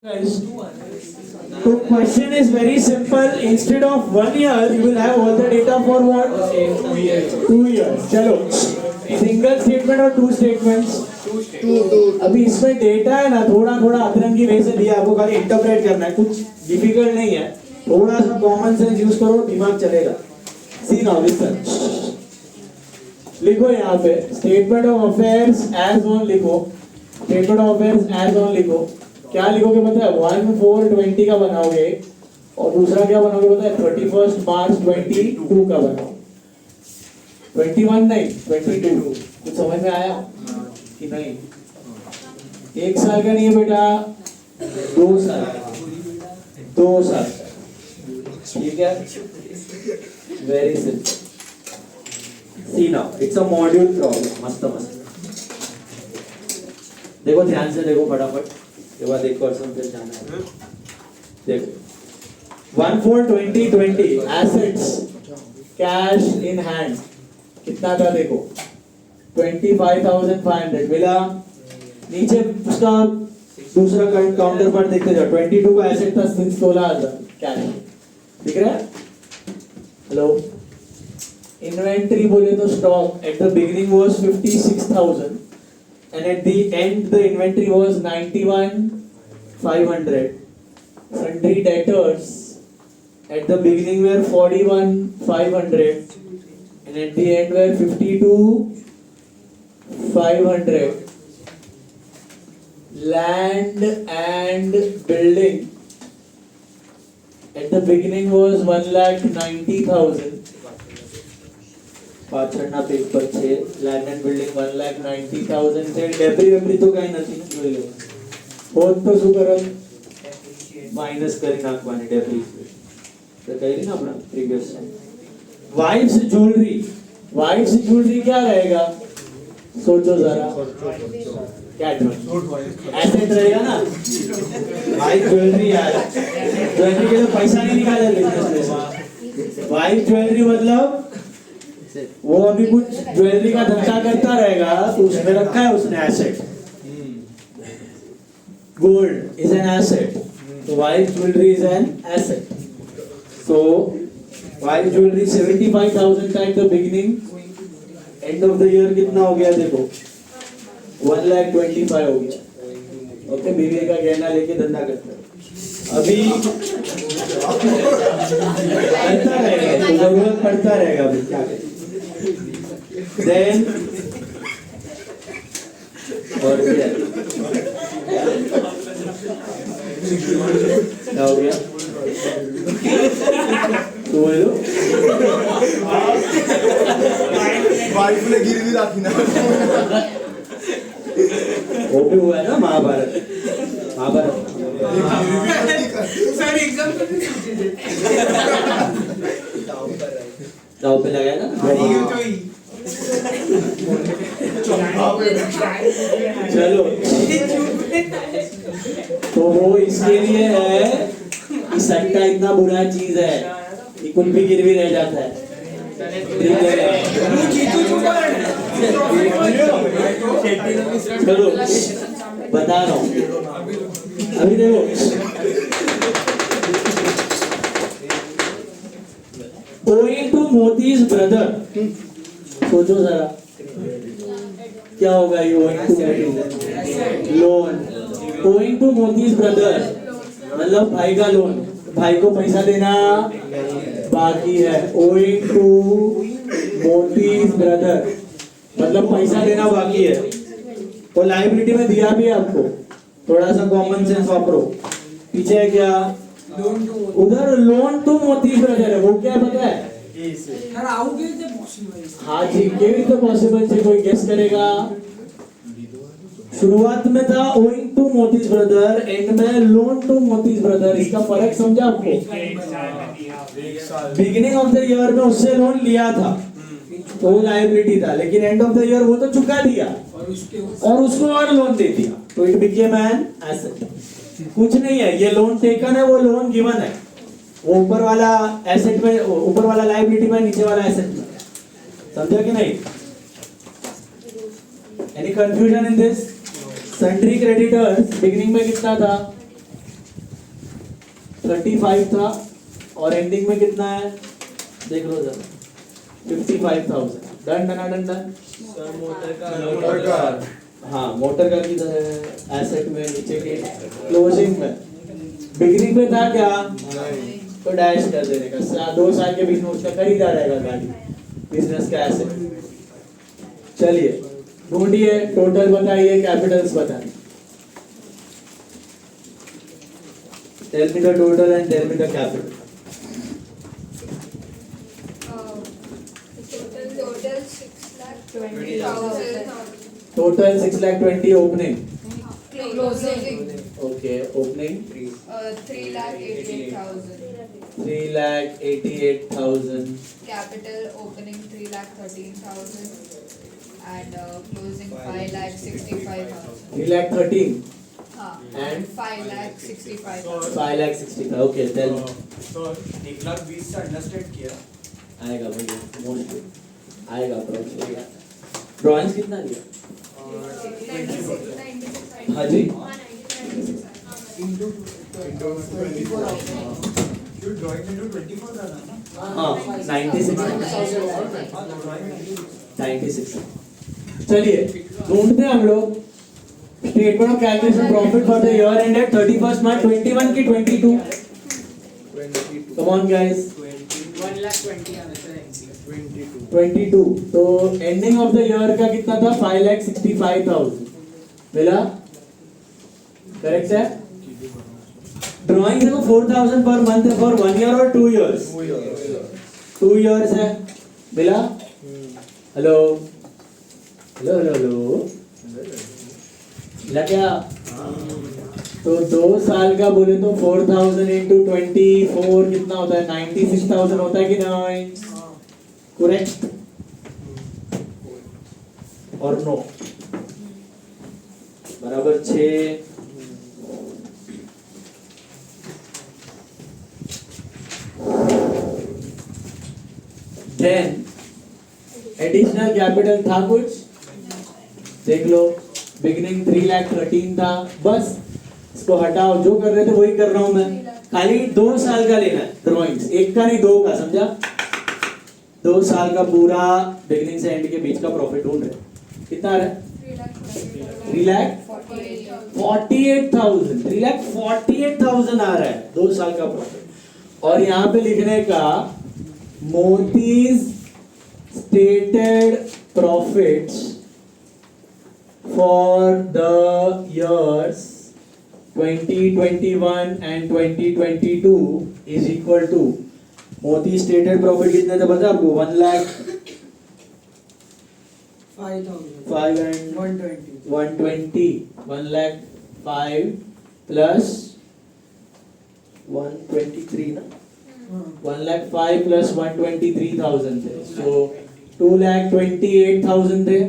Guys, so question is very simple. Instead of 1 year, you will have all the data for what? 2 years. चलो, single statement और two statements. अभी इसमें data है ना, थोड़ा थोड़ा अतरंगी वे से दिया, आपको खाली इंटरप्रेट करना है, कुछ डिफिकल्ट नहीं है. थोड़ा सा कॉमन सेंस यूज करो, दिमाग चलेगा. See now listen. लिखो यहाँ पे statement of affairs as on लिखो. Statement of affairs as on लिखो. क्या लिखोगे पता है? 1/4/20 का बनाओगे और दूसरा क्या बनाओगे पता है? 31 मार्च 22 का बनाओ. 21 नहीं 22. कुछ समझ में आया कि नहीं? 1 साल का नहीं है बेटा, 2 साल. 2 साल. ठीक है, very simple. See now it's a module problem. मस्त मस्त देखो, ध्यान से देखो, फटाफट के बाद एक क्वेश्चन फिर जाना है. देखो 1/4/20 एसेट्स कैश इन हैंड कितना था? देखो 25,500 मिला. नीचे उसका दूसरा काउंटर पार्ट देखते जाओ. 22 का एसेट था 16,000 कैश. दिख रहा है? हेलो. इन्वेंटरी बोले तो stock at the beginning was 56,000 and at the end the inventory was 91,500. Sundry debtors at the beginning were 41,500 and at the end were 52,500. Land and building at the beginning was 1,90,000. પાછળના page પર છે land and building 1,90,000 છે. ડેબ્રી તો કાઈ નથી, જોઈ લો. હોત તો શું કરો? માઈનસ કરી નાખવાની ડેબ્રી. તો કહી ને આપણા પ્રીવિયસ છે. वाइफ्स ज्वेलरी क्या रहेगा? सोचो जरा. क्या एसेट रहेगा ना. वाइफ ज्वेलरी यार, ज्वेलरी के तो पैसा नहीं निकाले बिजनेस में. वाइफ ज्वेलरी मतलब वो अभी कुछ ज्वेलरी का धंधा करता रहेगा तो उसमें रखा है उसने asset. Gold is an asset, तो wife jewellery is an asset. So wife jewellery 75,000 था at the beginning. End of the year कितना हो गया? देखो 1,25,000 हो गया. ओके, बीवी का गहना लेके धंधा करता है. अभी करता रहेगा तो जरूरत पड़ता रहेगा. अभी क्या करें? Then और क्या हो गया? तो बोलो वाइफ ने गिरवी रखी ना. वो भी हुआ है ना महाभारत. सर एग्जाम दाव पे लगाया ना. चलो, तो वो इसके लिए है कि सट्टा इतना बुरा चीज है कि कुछ भी गिरवी रह जाता है. चलो बता रहा हूँ. अभी देखो, owing to Moti's brother. सोचो जरा क्या होगा ये owing to loan. owing to Moti's brother मतलब भाई का लोन, भाई को पैसा देना बाकी है. owing to Moti's brother मतलब पैसा देना बाकी है. और लाइबिलिटी में दिया भी है आपको. थोड़ा सा कॉमन सेंस वापरो. पीछे है क्या? उधर लोन टू मोती ब्रदर है. वो क्या पता है? हाँ जी, केवी तो पॉसिबल है. कोई गेस करेगा? शुरुआत में था ओइंग टू मोतीज ब्रदर, एंड में लोन टू मोतीज ब्रदर. इसका फर्क समझा आपको? बिगिनिंग ऑफ द ईयर में उससे लोन लिया था तो वो लायबिलिटी था, लेकिन एंड ऑफ द ईयर वो तो चुका दिया और उसको और लोन दे दिया तो इट बिकेम एन एसेट. कुछ नहीं है, ये लोन टेकन है, वो लोन गिवन है. वो ऊपर वाला एसेट में, ऊपर वाला लायबिलिटी में, नीचे वाला एसेट में. समझा कि नहीं? Any confusion in this? Sundry creditors beginning में कितना था? 35 था और एंडिंग में कितना है देख लो जरा 55,000 done done done done sir motor का मोटर का हाँ मोटर का किधर है एसेट में नीचे के क्लोजिंग में बिगिनिंग में था क्या तो डैश कर देने का 2 साल के बीच में उसका खरीदा रहेगा गाड़ी बिजनेस का एसेट चलिए ढूंढिए टोटल बताइए कैपिटल्स बताइए tell me the total and tell me the capital Total 6,20,000. Total 6,20,000 opening Closing. Okay opening 3,88,000. 3,88,000 Capital opening 3,13,000. And closing 5,65,000. 3,13,000 And 5,65,000. 5,65,000 okay tell me तो 1,20,000 से अंडरस्टैंड किया आएगा भैया मोस्टली आएगा अप्रोक्सीमेटली ड्राइंग्स कितना दिया 96. हाँ जी इंटू 24 क्यों ड्राइंग में 24 डाला ना हाँ 96 हाँ तो ड्राइंग में 96 चलिए ढूंढते हैं हम लोग statement of calculation profit for the year ended 31st मार्च 21 की 22 कम ऑन गाइस 22 तो एंडिंग ऑफ द ईयर का कितना था 5,65,000 मिला करेक्ट है ड्राइंग देखो 4,000 पर मंथ है फॉर 1 ईयर और 2 इयर्स 2 इयर्स है मिला हेलो हेलो हेलो हेलो मिला क्या तो 2 साल का बोले तो 4,000 into 24 कितना होता है 96,000 होता है कि नहीं करेक्ट और नो बराबर 6 देन एडिशनल कैपिटल था कुछ देख लो बिगिनिंग 3,13,000 था बस इसको हटाओ जो कर रहे थे वही कर रहा हूं मैं खाली 2 साल का लेना है ड्राइंग्स एक का नहीं 2 का समझा 2 साल का पूरा बिगिनिंग से एंड के बीच का प्रॉफिट ढूंढ रहे कितना आ रहा है 3,48,000 3,48,000 आ रहा है 2 साल का प्रॉफिट और यहाँ पे लिखने का Moti's stated profits for the years 2021 and 2022 is equal to Moti stated profit कितने थे पता है आपको 1,05,120 प्लस 123 ना 1,05,000 प्लस 123,000 थे सो 2,28,000 थे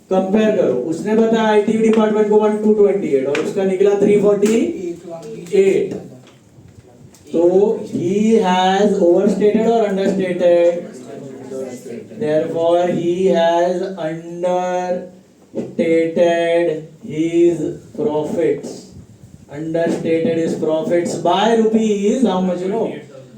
कंपेयर करो उसने बताया आईटी डिपार्टमेंट को 1,228 और उसका निकला 348 तो he has overstated or understated therefore he has understated his profits by rupees how much you know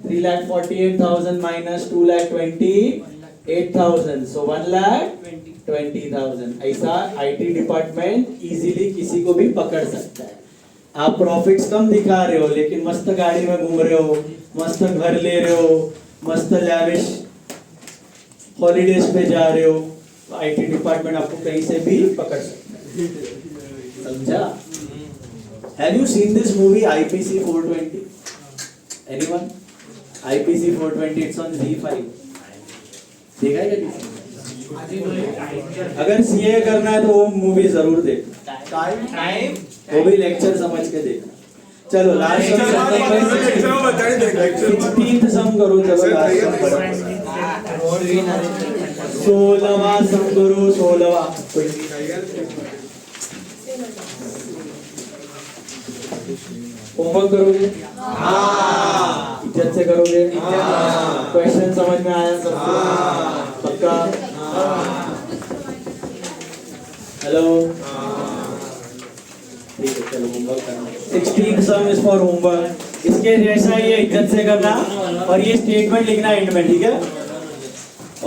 3,48,000 minus 2,28,000 so 1,20,000 ऐसा आईटी डिपार्टमेंट इजीली किसी को भी पकड़ सकता है आप प्रॉफिट्स कम दिखा रहे हो लेकिन मस्त गाड़ी में घूम रहे हो मस्त घर ले रहे हो मस्त लैविश हॉलीडेज पे जा रहे हो तो आईटी डिपार्टमेंट आपको कहीं से भी पकड़ सकता है समझा have you seen this movie IPC 420 anyone IPC 420 it's on Z5 देखा है क्या अगर सीए करना है तो वो मूवी जरूर देख टाइम वो भी लेक्चर समझ के देखना चलो लास्ट सम 16th सम करो चलो लास्ट सम 16वां सम करो 16वां होमवर्क करोगे इज्जत से करोगे क्वेश्चन समझ में आया सबको पक्का हेलो ठीक है चलो होमवर्क करना 16th sum is for homework. इसके जैसा ये इज्जत से करना और ये स्टेटमेंट लिखना एंड में, ठीक है?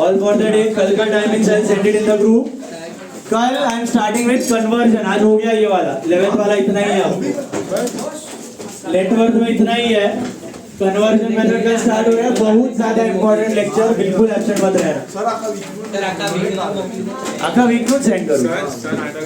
All for the day. कल का timing I'll send it in the group. कल I am starting with conversion. आज हो गया ये वाला 11th वाला, इतना ही है आपको. नेटवर्क में इतना ही है. कन्वर्जन मेथड का स्टार्ट हो रहा है. बहुत ज्यादा इंपॉर्टेंट लेक्चर, बिल्कुल एब्सेंट मत रहना. सर आका आखा वीक नोट सेंड करो. सर आता